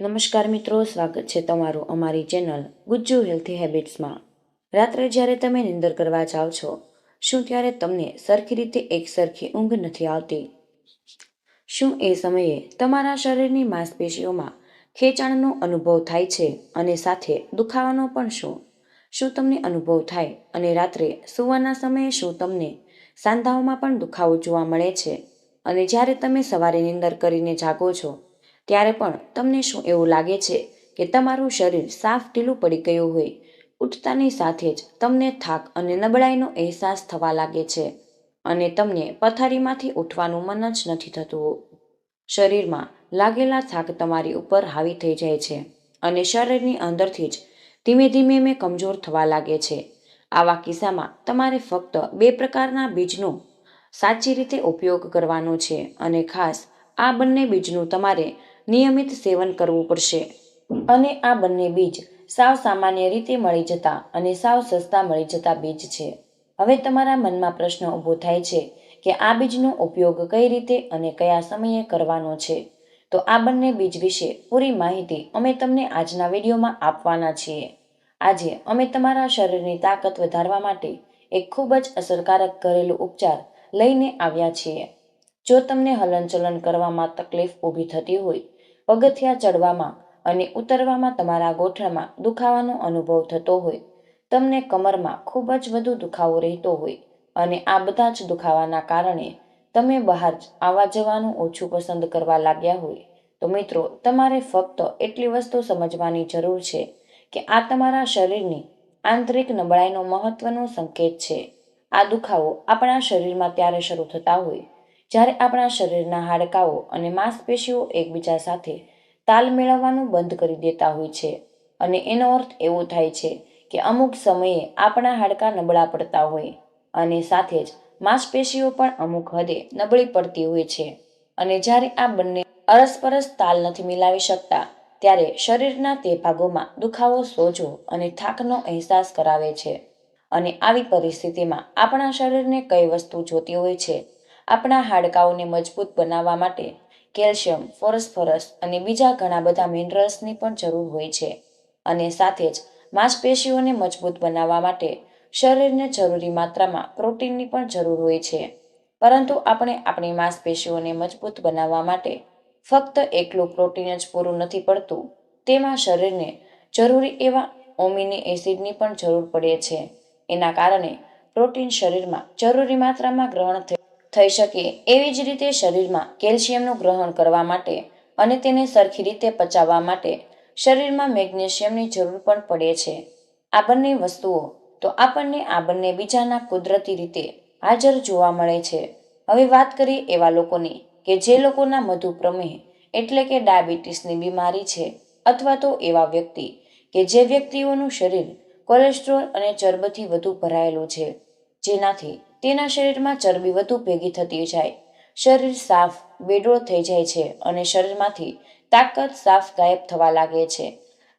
નમસ્કાર મિત્રો, સ્વાગત છે તમારું અમારી ચેનલ ગુજ્જુ હેલ્થી હેબિટ્સમાં। રાત્રે જ્યારે તમે નિંદર કરવા જાઓ છો, શું ત્યારે તમને સરખી રીતે એકસરખી ઊંઘ નથી આવતી? શું એ સમયે તમારા શરીરની માંસપેશીઓમાં ખેંચાણનો અનુભવ થાય છે અને સાથે દુખાવાનો પણ? શું તમને અનુભવ થાય અને રાત્રે સૂવાના સમયે શું તમને સાંધાઓમાં પણ દુખાવો જોવા મળે છે? અને જ્યારે તમે સવારે નિંદર કરીને જાગો છો ત્યારે પણ તમને શું એવું લાગે છે કે તમારું શરીર સાફ ઢીલું પડી ગયું હોય? ઉઠતાની સાથે જ તમને થાક અને નબળાઈનો અહેસાસ થવા લાગે છે અને તમને પથારીમાંથી ઉઠવાનું મન જ નથી થતું। શરીરમાં લાગેલા થાક તમારી ઉપર હાવી થઈ જાય છે અને શરીરની અંદરથી જ ધીમે ધીમે કમજોર થવા લાગે છે। આવા કિસ્સામાં તમારે ફક્ત 2 પ્રકારના બીજનો સાચી રીતે ઉપયોગ કરવાનો છે અને ખાસ આ બંને બીજનું તમારે નિયમિત સેવન કરવું પડશે। અને આ બંને બીજ સાવ સામાન્ય રીતે મળી જતા અને સાવ સસ્તા મળી જતા બીજ છે। હવે તમારા મનમાં પ્રશ્ન ઊભો થાય છે કે આ બીજનો ઉપયોગ કઈ રીતે અને કયા સમયે કરવાનો છે? તો આ બંને બીજ વિશે પૂરી માહિતી અમે તમને આજના વિડીયોમાં આપવાના છીએ। આજે અમે તમારા શરીરની તાકાત વધારવા માટે એક ખૂબ જ અસરકારક ઘરેલું ઉપચાર લઈને આવ્યા છીએ। જો તમને હલનચલન કરવામાં તકલીફ ઊભી થતી હોય, પગથિયાં ચડવામાં અને ઉતરવામાં તમારા ગોઠણમાં દુખાવાનો અનુભવ થતો હોય, તમને કમરમાં ખૂબ જ વધુ દુખાવો રહેતો હોય અને આ બધા જ દુખાવાના કારણે તમે બહાર આવવા જવાનું ઓછું પસંદ કરવા લાગ્યા હોય, તો મિત્રો તમારે ફક્ત એટલી વસ્તુ સમજવાની જરૂર છે કે આ તમારા શરીરની આંતરિક નબળાઈનો મહત્વનો સંકેત છે। આ દુખાવો આપણા શરીરમાં ત્યારે શરૂ થતા હોય જ્યારે આપણા શરીરના હાડકાઓ અને માંસપેશીઓ એકબીજા સાથે તાલ મેળવવાનું બંધ કરી દેતા હોય છે અને એનો અર્થ એવો થાય છે કે અમુક સમયે આપણા હાડકાં નબળા પડતા હોય અને સાથે જ માંસપેશીઓ પણ અમુક હદે નબળી પડતી હોય છે। અને જ્યારે આ બંને અરસપરસ તાલ નથી મિલાવી શકતા ત્યારે શરીરના તે ભાગોમાં દુખાવો, સોજો અને થાકનો અહેસાસ કરાવે છે। અને આવી પરિસ્થિતિમાં આપણા શરીરને કઈ વસ્તુ જોતી હોય છે? આપણા હાડકાઓને મજબૂત બનાવવા માટે કેલ્શિયમ, ફોસ્ફરસ અને બીજા ઘણા બધા મિનરલ્સની પણ જરૂર હોય છે અને સાથે જ માંસપેશીઓને મજબૂત બનાવવા માટે શરીરને જરૂરી માત્રામાં પ્રોટીનની પણ જરૂર હોય છે। પરંતુ આપણે આપણી માંસપેશીઓને મજબૂત બનાવવા માટે ફક્ત એકલું પ્રોટીન જ પૂરું નથી પડતું, તેમાં શરીરને જરૂરી એવા ઓમિનો એસિડની પણ જરૂર પડે છે। એના કારણે પ્રોટીન શરીરમાં જરૂરી માત્રામાં ગ્રહણ થઈ શકે, એવી જ રીતે શરીરમાં કેલ્શિયમનું ગ્રહણ કરવા માટે અને તેને સરખી રીતે પચાવવા માટે શરીરમાં મેગ્નેશિયમની જરૂર પણ પડે છે। આ બંને વસ્તુઓ તો આપણને આ બંને બીજાના કુદરતી રીતે હાજર જોવા મળે છે। હવે વાત કરીએ એવા લોકોની કે જે લોકોના મધુપ્રમેહ એટલે કે ડાયાબિટીસની બીમારી છે, અથવા તો એવા વ્યક્તિ કે જે વ્યક્તિઓનું શરીર કોલેસ્ટ્રોલ અને ચરબીથી વધુ ભરાયેલું છે, જેનાથી તેના શરીરમાં ચરબી વધુ ભેગી થતી જાય, શરીર સાફ બેડોળ થઈ જાય છે અને શરીરમાંથી તાકાત સાફ ગાયબ થવા લાગે છે।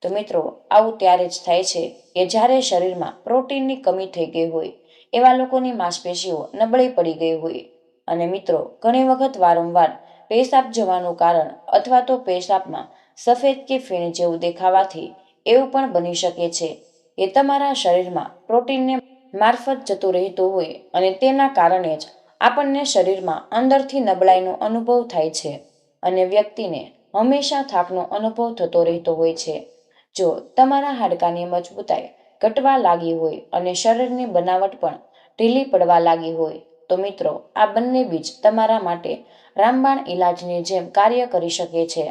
તો મિત્રો આવું ત્યારે જ થાય છે કે જ્યારે શરીરમાં પ્રોટીનની કમી થઈ ગઈ હોય, એવા લોકોની માંસપેશીઓ નબળી પડી ગઈ હોય અને મિત્રો ઘણી વખત વારંવાર પેશાબ જવાનું કારણ અથવા તો પેશાબમાં સફેદ કે ફીણ જેવું દેખાવાથી એવું પણ બની શકે છે કે તમારા શરીરમાં પ્રોટીનને મારફત જતું રહેતું હોય અને તેના કારણે જ આપણને શરીરમાં અંદરથી નબળાઈનો અનુભવ થાય છે અને વ્યક્તિને હંમેશા થાકનો અનુભવ થતો રહેતો હોય છે। જો તમારા હાડકાની મજબૂતાઈ ઘટવા લાગી હોય અને શરીરની બનાવટ પણ ઢીલી પડવા લાગી હોય, તો મિત્રો આ બંને બીજ તમારા માટે રામબાણ ઈલાજની જેમ કાર્ય કરી શકે છે।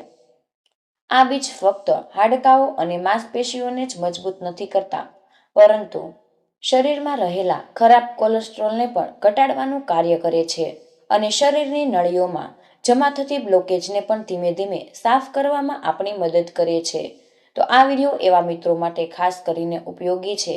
આ બીજ ફક્ત હાડકાઓ અને માંસપેશીઓને જ મજબૂત નથી કરતા, પરંતુ શરીરમાં રહેલા ખરાબ કોલેસ્ટ્રોલને પણ ઘટાડવાનું કાર્ય કરે છે અને શરીરની નળીઓમાં જમા થતી બ્લોકેજને પણ ધીમે ધીમે સાફ કરવામાં આપણી મદદ કરે છે। તો આ વિડીયો એવા મિત્રો માટે ખાસ કરીને ઉપયોગી છે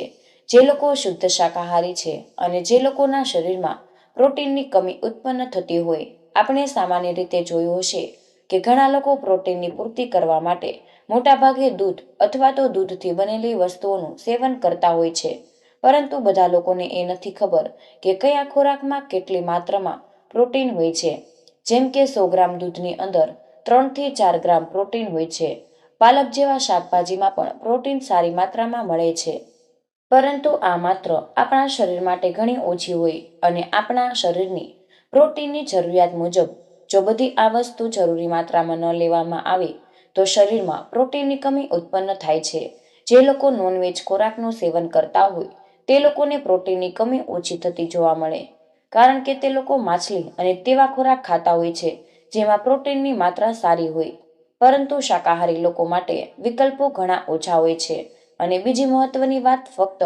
જે લોકો શુદ્ધ શાકાહારી છે અને જે લોકોના શરીરમાં પ્રોટીનની કમી ઉત્પન્ન થતી હોય। આપણે સામાન્ય રીતે જોયું હશે કે ઘણા લોકો પ્રોટીનની પૂર્તિ કરવા માટે મોટાભાગે દૂધ અથવા તો દૂધથી બનેલી વસ્તુઓનું સેવન કરતા હોય છે, પરંતુ બધા લોકોને એ નથી ખબર કે કયા ખોરાકમાં કેટલી માત્રામાં પ્રોટીન હોય છે। જેમ કે 100 ગ્રામ દૂધની અંદર 3 થી 4 ગ્રામ પ્રોટીન હોય છે પાલક જેવા શાકભાજીમાં પણ પ્રોટીન સારી માત્રામાં મળે છે. પરંતુ આ માત્ર આપણા શરીર માટે ઘણી ઓછી હોય અને આપણા શરીરની પ્રોટીનની જરૂરિયાત મુજબ જો બધી આ વસ્તુ જરૂરી માત્રામાં ન લેવામાં આવે તો શરીરમાં પ્રોટીનની કમી ઉત્પન્ન થાય છે. જે લોકો નોનવેજ ખોરાકનું સેવન કરતા હોય તે લોકોને પ્રોટીનની કમી ઓછી થતી જોવા મળે, કારણ કે તે લોકો માછલી અને તેવા ખોરાક ખાતા હોય છે જેમાં પ્રોટીનની માત્રા સારી હોય. પરંતુ શાકાહારી લોકો માટે વિકલ્પો ઘણા ઓછા હોય છે. અને બીજી મહત્વની વાત, ફક્ત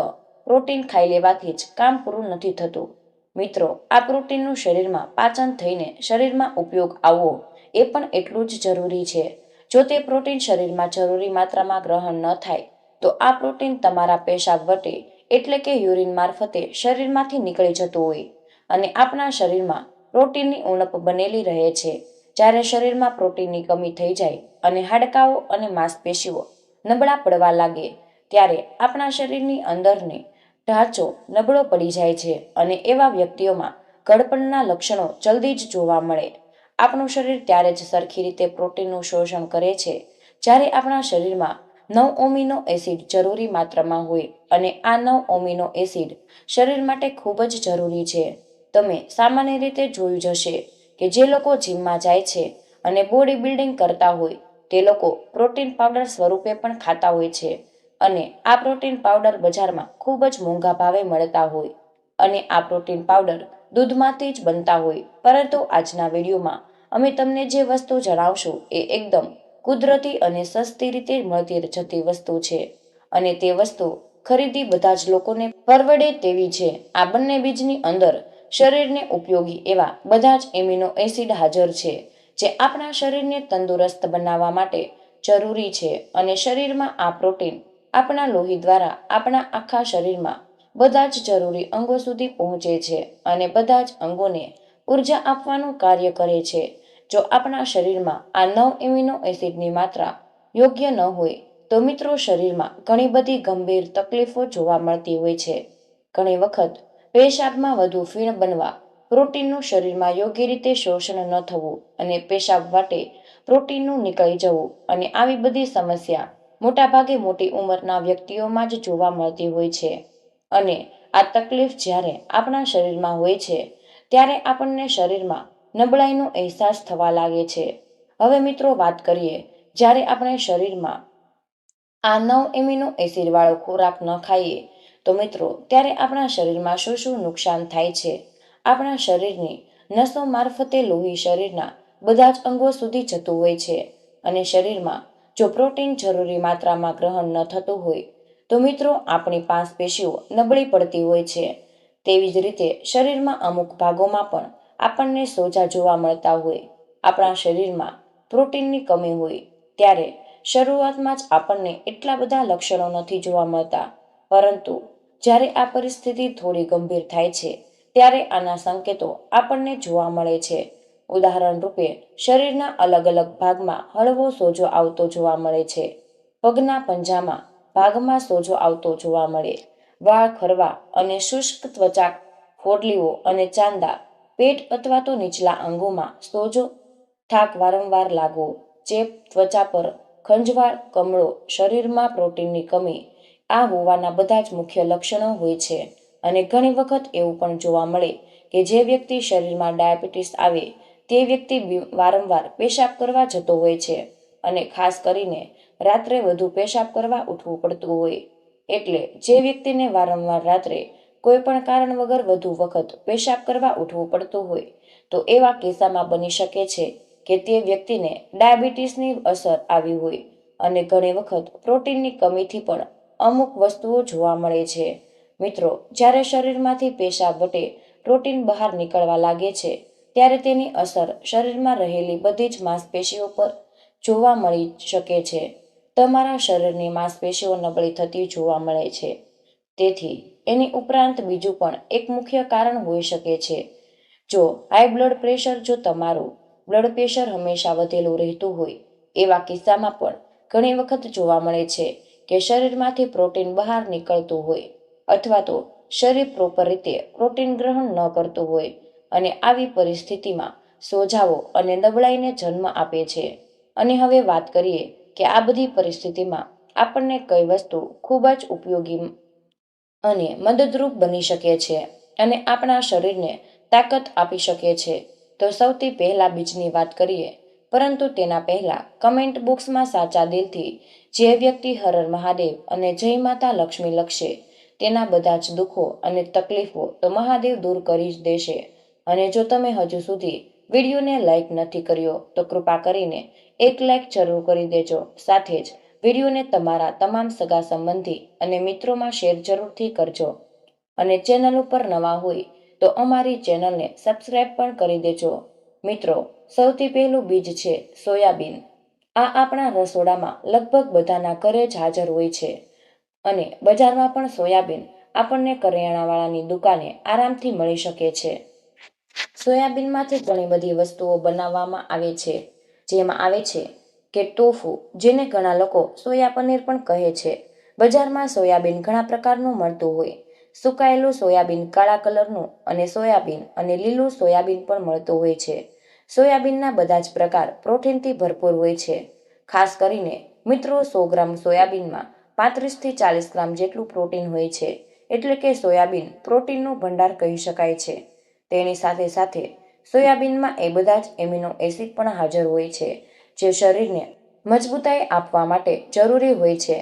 પ્રોટીન ખાઈ લેવાથી જ કામ પૂરું નથી થતું. મિત્રો, આ પ્રોટીનનું શરીરમાં પાચન થઈને શરીરમાં ઉપયોગ આવવો એ પણ એટલું જ જરૂરી છે. જો તે પ્રોટીન શરીરમાં જરૂરી માત્રામાં ગ્રહણ ન થાય તો આ પ્રોટીન તમારા પેશાબ વટે એટલે કે યુરિન મારફતે શરીરમાંથી નીકળી જતું હોય અને આપણા શરીરમાં પ્રોટીનની ઉણપ બનેલી રહે છે. જ્યારે શરીરમાં પ્રોટીનની કમી થઈ જાય અને હાડકાઓ અને માંસપેશીઓ નબળા પડવા લાગે ત્યારે આપણા શરીરની અંદરની ઢાંચો નબળો પડી જાય છે અને એવા વ્યક્તિઓમાં ગળપણના લક્ષણો જલ્દી જ જોવા મળે. આપણું શરીર ત્યારે જ સરખી રીતે પ્રોટીનનું શોષણ કરે છે જ્યારે આપણા શરીરમાં 9 એમિનો એસિડ જરૂરી માત્રામાં હોય અને આ 9 એમિનો એસિડ શરીર માટે ખૂબ જ જરૂરી છે. તમે સામાન્ય રીતે જોયું જ હશે કે જે લોકો જીમમાં જાય છે અને બોડી બિલ્ડિંગ કરતા હોય તે લોકો પ્રોટીન પાવડર સ્વરૂપે પણ ખાતા હોય છે અને આ પ્રોટીન પાવડર બજારમાં ખૂબ જ મોંઘા ભાવે મળતા હોય અને આ પ્રોટીન પાવડર દૂધમાંથી જ બનતા હોય. પરંતુ આજના વિડીયોમાં અમે તમને જે વસ્તુ જણાવશું એ એકદમ કુદરતી અને સસ્તી રીતે મળતી જતી વસ્તુ છે અને તે વસ્તુ ખરીદી બધા જ લોકોને પરવડે તેવી છે. આ બંને બીજની અંદર શરીરને ઉપયોગી એવા બધા જ એમિનો એસિડ હાજર છે જે આપણા શરીરને તંદુરસ્ત બનાવવા માટે જરૂરી છે અને શરીરમાં આ પ્રોટીન આપણા લોહી દ્વારા આપણા આખા શરીરમાં બધા જ જરૂરી અંગો સુધી પહોંચે છે અને બધા જ અંગોને ઉર્જા આપવાનું કાર્ય કરે છે. જો આપણા શરીરમાં આ 9 એમિનો એસિડની માત્રા યોગ્ય ન હોય તો મિત્રો શરીરમાં ઘણી બધી ગંભીર તકલીફો જોવા મળતી હોય છે. ઘણી વખત પેશાબમાં વધુ ફીણ બનવા, પ્રોટીનનું શરીરમાં યોગ્ય રીતે શોષણ ન થવું અને પેશાબ વાટે પ્રોટીનનું નીકળી જવું અને આવી બધી સમસ્યા મોટાભાગે મોટી ઉંમરના વ્યક્તિઓમાં જ જોવા મળતી હોય છે. અને આ તકલીફ જ્યારે આપણા શરીરમાં હોય છે ત્યારે આપણને શરીરમાં નબળાઈનો અહેસાસ થવા લાગે છે. હવે મિત્રો વાત કરીએ, જ્યારે આપણે શરીરમાં આ 9 એમિનો એસિડ વાળો ખોરાક ન ખાઈએ તો મિત્રો ત્યારે આપણા શરીરમાં શું શું નુકસાન થાય છે. આપણા શરીરની નસો મારફતે લોહી શરીરના બધા જ અંગો સુધી જતું હોય છે અને શરીરમાં જો પ્રોટીન જરૂરી માત્રામાં ગ્રહણ ન થતું હોય તો મિત્રો આપણી માંસપેશીઓ નબળી પડતી હોય છે. તેવી જ રીતે શરીરમાં અમુક ભાગોમાં પણ આપણને સોજા જોવા મળતા હોય. આપણા શરીરમાં પ્રોટીનની કમી હોય ત્યારે શરૂઆતમાં જ આપણને એટલા બધા લક્ષણો નથી જોવા મળતા, પરંતુ જ્યારે આ પરિસ્થિતિ થોડી ગંભીર થાય છે ત્યારે આના સંકેતો આપણને જોવા મળે છે. ઉદાહરણ રૂપે શરીરના અલગ અલગ ભાગમાં હળવો સોજો આવતો જોવા મળે છે. પગના પંજામાં ભાગમાં સોજો આવતો જોવા મળે, વાળ ખરવા અને શુષ્ક ત્વચા, ફોડલીઓ અને ચાંદા, પેટ અથવા તો નીચલા અંગોમાં સોજો, થાક વારંવાર લાગવો, ચેપ, ત્વચા પર ખંજવાળ, કમળો, શરીરમાં પ્રોટીનની કમી આ હોવાના બધા જ મુખ્ય લક્ષણો હોય છે. અને ઘણી વખત એવું પણ જોવા મળે કે જે વ્યક્તિ શરીરમાં ડાયાબિટીસ આવે તે વ્યક્તિ વારંવાર પેશાબ કરવા જતો હોય છે અને ખાસ કરીને રાત્રે વધુ પેશાબ કરવા ઉઠવું પડતું હોય. એટલે જે વ્યક્તિને વારંવાર રાત્રે કોઈ પણ કારણ વગર વધુ વખત પેશાબ કરવા ઉઠવું પડતું હોય તો એવા કિસ્સામાં બની શકે છે કે તે વ્યક્તિને ડાયાબિટીસની અસર આવી હોય. અને ઘણી વખત પ્રોટીનની કમીથી પણ અમુક વસ્તુઓ જોવા મળે છે. મિત્રો, જ્યારે શરીરમાંથી પેશાબ વટે પ્રોટીન બહાર નીકળવા લાગે છે ત્યારે તેની અસર શરીરમાં રહેલી બધી જ માંસપેશીઓ પર જોવા મળી શકે છે. તમારા શરીરની માંસપેશીઓ નબળી થતી જોવા મળે છે. તેથી એની ઉપરાંત બીજું પણ એક મુખ્ય કારણ હોઈ શકે છે. જો હાઈ બ્લડ પ્રેશર, જો તમારું બ્લડ પ્રેશર હંમેશા વધેલું રહેતું હોય એવા કિસ્સામાં પણ ઘણી વખત જોવા મળે છે કે શરીરમાંથી પ્રોટીન બહાર નીકળતું હોય અથવા તો શરીર પ્રોપર રીતે પ્રોટીન ગ્રહણ ન કરતું હોય અને આવી પરિસ્થિતિમાં સોજાઓ અને નબળાઈને જન્મ આપે છે. અને હવે વાત કરીએ કે કે આ બધી પરિસ્થિતિમાં આપણને કઈ વસ્તુ ખૂબ જ ઉપયોગી અને મદદરૂપ બની શકે છે અને આપણા શરીરને તાકાત આપી શકે છે. તો સૌથી પહેલા બીજની વાત કરીએ, પરંતુ તેના પહેલા કમેન્ટ બોક્સમાં સાચા દિલથી જે વ્યક્તિ હર હર મહાદેવ અને જય માતા લક્ષ્મી લખશે તેના બધા જ દુઃખો અને તકલીફો તો મહાદેવ દૂર કરી જ દેશે. અને જો તમે હજુ સુધી વિડીયોને લાઈક નથી કર્યો તો કૃપા કરીને એક લાઈક જરૂર કરી દેજો. સાથે જ વિડીયોને તમારા તમામ સગા સંબંધી અને મિત્રોમાં શેર જરૂરથી કરજો. અને ચેનલ ઉપર નવા હોય તો અમારી ચેનલને સબસ્ક્રાઇબ પણ કરી દેજો. મિત્રો, સૌથી પહેલું બીજ છે સોયાબીન. આ આપણા રસોડામાં લગભગ બધાના ઘરે જ હાજર હોય છે અને બજારમાં પણ સોયાબીન આપણને કરિયાણાવાળાની દુકાને આરામથી મળી શકે છે. સોયાબીનમાંથી ઘણી બધી વસ્તુઓ બનાવવામાં આવે છે, જેમાં આવે છે કે ટોફુ, જેને ઘણા લોકો સોયા પનીર પણ કહે છે. બજારમાં સોયાબીન ઘણા પ્રકારનું મળતું હોય. સુકાયેલું સોયાબીન કાળા કલરનું અને સોયાબીન અને લીલું સોયાબીન પણ મળતું હોય છે. સોયાબીનના બધા જ પ્રકાર પ્રોટીનથી ભરપૂર હોય છે. ખાસ કરીને મિત્રો, 100 ગ્રામ સોયાબીનમાં 35 થી 40 ગ્રામ જેટલું પ્રોટીન હોય છે. એટલે કે સોયાબીન પ્રોટીનનું ભંડાર કહી શકાય છે. તેની સાથે સાથે સોયાબીનમાં એ બધા જ એમિનો એસિડ પણ હાજર હોય છે, જે શરીરને મજબૂતાઈ આપવા માટે જરૂરી હોય છે.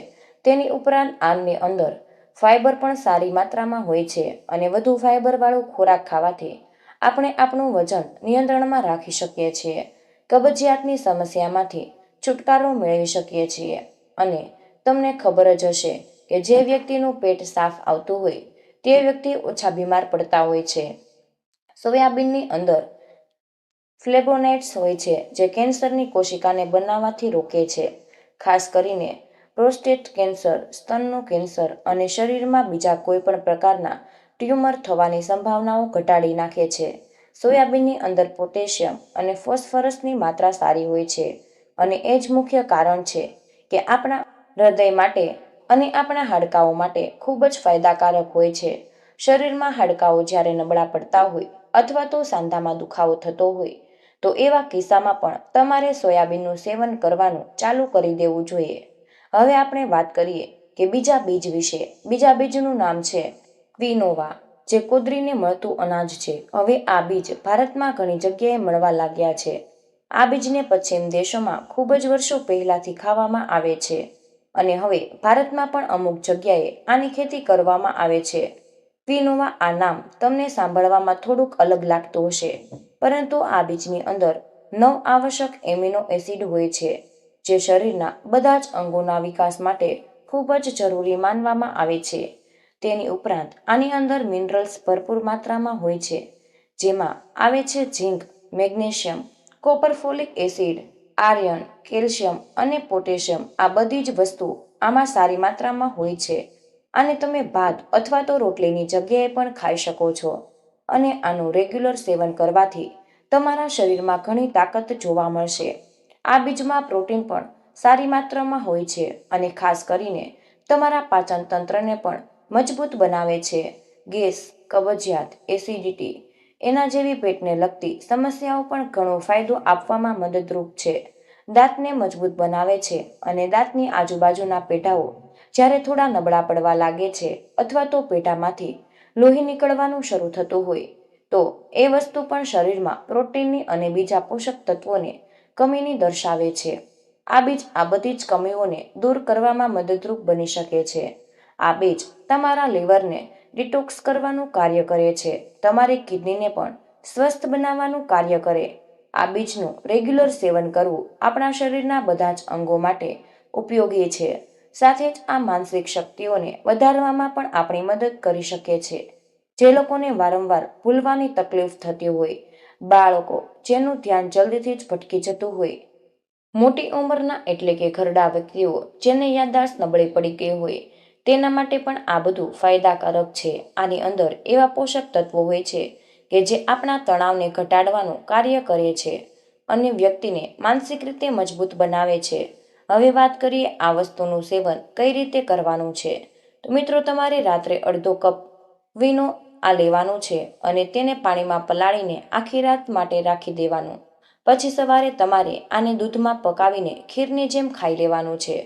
તેની ઉપરાંત આની અંદર ફાઇબર પણ સારી માત્રામાં હોય છે અને વધુ ફાઇબરવાળો ખોરાક ખાવાથી આપણે આપણું વજન નિયંત્રણમાં રાખી શકીએ છીએ, કબજિયાતની સમસ્યામાંથી છુટકારો મેળવી શકીએ છીએ. અને તમને ખબર જ હશે કે જે વ્યક્તિનું પેટ સાફ આવતું હોય તે વ્યક્તિ ઓછા બીમાર પડતા હોય છે. સોયાબીનની અંદર ફ્લેવોનોઇડ્સ હોય છે, જે કેન્સરની કોશિકાને બનાવવાથી રોકે છે. ખાસ કરીને પ્રોસ્ટેટ કેન્સર, સ્તનનું કેન્સર અને શરીરમાં બીજા કોઈ પણ પ્રકારના ટ્યુમર થવાની સંભાવનાઓ ઘટાડી નાખે છે. સોયાબીનની અંદર પોટેશિયમ અને ફોસ્ફરસની માત્રા સારી હોય છે અને એ જ મુખ્ય કારણ છે કે આપણા હૃદય માટે અને આપણા હાડકાઓ માટે ખૂબ જ ફાયદાકારક હોય છે. શરીરમાં હાડકાઓ જ્યારે નબળા પડતા હોય અથવા તો સાંધામાં દુખાવો થતો હોય તો એવા કિસ્સામાં પણ તમારે સોયાબીનનું સેવન કરવાનું ચાલુ કરી દેવું જોઈએ. હવે આપણે વાત કરીએ કે બીજા બીજ વિશે. બીજા બીજનું નામ છે ક્વિનોવા, જે કુદરીને મળતું અનાજ છે. હવે આ બીજ ભારતમાં ઘણી જગ્યાએ મળવા લાગ્યા છે. આ બીજને પશ્ચિમ દેશોમાં ખૂબ જ વર્ષો પહેલાથી ખાવામાં આવે છે અને હવે ભારતમાં પણ અમુક જગ્યાએ આની ખેતી કરવામાં આવે છે. ક્વિનોવા, આ નામ તમને સાંભળવામાં થોડુંક અલગ લાગતું હશે, પરંતુ આ બીજની અંદર 9 આવશ્યક એમિનો એસિડ હોય છે, જે શરીરના બધા જ અંગોના વિકાસ માટે ખૂબ જ જરૂરી માનવામાં આવે છે. તેની ઉપરાંત આની અંદર મિનરલ્સ ભરપૂર માત્રામાં હોય છે, જેમાં આવે છે zinc, magnesium, copper, folic acid, iron, calcium અને પોટેશિયમ. આ બધી જ વસ્તુ આમાં સારી માત્રામાં હોય છે અને તમે ભાત અથવા તો રોટલીની જગ્યાએ પણ ખાઈ શકો છો. અને આનું રેગ્યુલર સેવન કરવાથી તમારા શરીરમાં ઘણી તાકાત જોવા મળશે. આ બીજમાં પ્રોટીન પણ સારી માત્રામાં હોય છે અને ખાસ કરીને તમારા પાચન તંત્રને પણ મજબૂત બનાવે છે. ગેસ, કબજિયાત, એસિડિટી, એના જેવી પેટને લગતી સમસ્યાઓ પણ ઘણો ફાયદો આપવામાં મદદરૂપ છે. દાંતને મજબૂત બનાવે છે અને દાંતની આજુબાજુના પેટાઓ જ્યારે થોડા નબળા પડવા લાગે છે અથવા તો પેટામાંથી લોહી નીકળવાનું શરૂ થતું હોય તો એ વસ્તુ પણ શરીરમાં પ્રોટીનની અને બીજા પોષક તત્વોને કમીની દર્શાવે છે. આ બીજ આ બધી જ કમીઓને દૂર કરવામાં મદદરૂપ બની શકે છે. આ બીજ તમારા લીવરને ડિટોક્સ કરવાનું કાર્ય કરે છે, તમારી કિડનીને પણ સ્વસ્થ બનાવવાનું કાર્ય કરે. આ બીજનું રેગ્યુલર સેવન કરવું આપણા શરીરના બધા જ અંગો માટે ઉપયોગી છે. સાથે જ આ માનસિક શક્તિઓને વધારવામાં પણ આપણી મદદ કરી શકે છે. જે લોકોને વારંવાર ભૂલવાની તકલીફ થતી હોય, બાળકો જેનું ધ્યાન જલ્દીથી જ ભટકી જતું હોય, મોટી ઉંમરના એટલે કે ઘરડા વ્યક્તિઓ જેને યાદદાસ્ત નબળી પડી ગઈ હોય, તેના માટે પણ આ બધું ફાયદાકારક છે. આની અંદર એવા પોષક તત્વો હોય છે કે જે આપણા તણાવને ઘટાડવાનું કાર્ય કરે છે અને વ્યક્તિને માનસિક રીતે મજબૂત બનાવે છે. હવે વાત કરીએ આ વસ્તુનું સેવન કઈ રીતે કરવાનું છે. તો મિત્રો, તમારે રાત્રે અડધો કપ ક્વિનો આ લેવાનું છે અને તેને પાણીમાં પલાળીને આખી રાત માટે રાખી દેવાનું. પછી સવારે તમારે આને દૂધમાં પકાવીને ખીરની જેમ ખાઈ લેવાનું છે.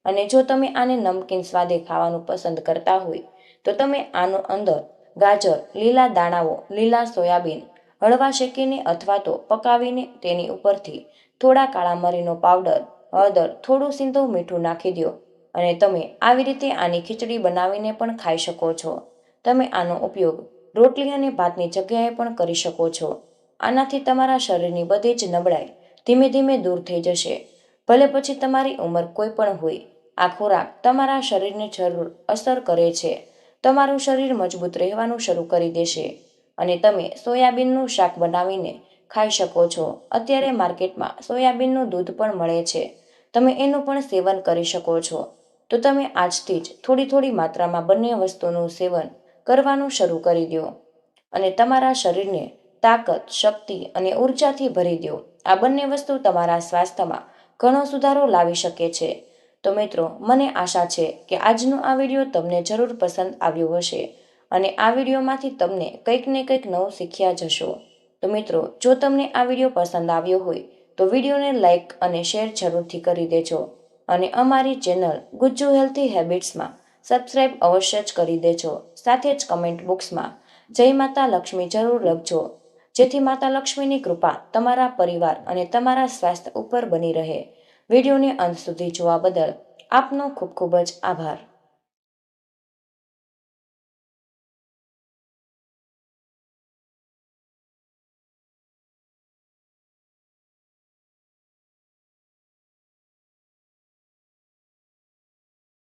અને જો તમે આને નમકીન સ્વાદે ખાવાનું પસંદ કરતા હોય તો તમે આનું અંદર ગાજર, લીલા દાણાઓ, લીલા સોયાબીન હળવા શેકીને અથવા તો પકાવીને તેની ઉપરથી થોડા કાળા મરીનો પાવડર, હળદર, થોડું સીંધું મીઠું નાખી દો અને તમે આવી રીતે આની ખીચડી બનાવીને પણ ખાઈ શકો છો. તમે આનો ઉપયોગ રોટલી અને ભાતની જગ્યાએ પણ કરી શકો છો. આનાથી તમારા શરીરની બધી જ નબળાઈ ધીમે ધીમે દૂર થઈ જશે. ભલે પછી તમારી ઉંમર કોઈ પણ હોય, આ ખોરાક તમારા શરીરને જરૂર અસર કરે છે. તમારું શરીર મજબૂત રહેવાનું શરૂ કરી દેશે અને તમે સોયાબીનનું શાક બનાવીને ખાઈ શકો છો. અત્યારે માર્કેટમાં સોયાબીનનું દૂધ પણ મળે છે. તમે એનું પણ સેવન કરી શકો છો. તો તમે આજથી જ થોડી થોડી માત્રામાં બંને વસ્તુનું સેવન કરવાનું શરૂ કરી દો અને તમારા શરીરને તાકાત, શક્તિ અને ઉર્જાથી ભરી દો. આ બંને વસ્તુ તમારા સ્વાસ્થ્યમાં ઘણો સુધારો લાવી શકે છે. તો મિત્રો, મને આશા છે કે આજનો આ વિડીયો તમને જરૂર પસંદ આવ્યો હશે અને આ વિડીયોમાંથી તમને કંઈક ને કંઈક નવું શીખ્યા જ હશો. તો મિત્રો, જો તમને આ વિડીયો પસંદ આવ્યો હોય તો વિડીયોને લાઇક અને શેર જરૂરથી કરી દેજો અને અમારી ચેનલ ગુજ્જુ હેલ્થી હેબિટ્સમાં સબસ્ક્રાઇબ અવશ્ય જ કરી દેજો. સાથે જ કમેન્ટ બોક્સમાં જય માતા લક્ષ્મી જરૂર લખજો, જેથી માતા લક્ષ્મીની કૃપા તમારા પરિવાર અને તમારા સ્વાસ્થ્ય ઉપર બની રહે. વિડીયોને અંત સુધી જોવા બદલ આપનો ખૂબ ખૂબ જ આભાર.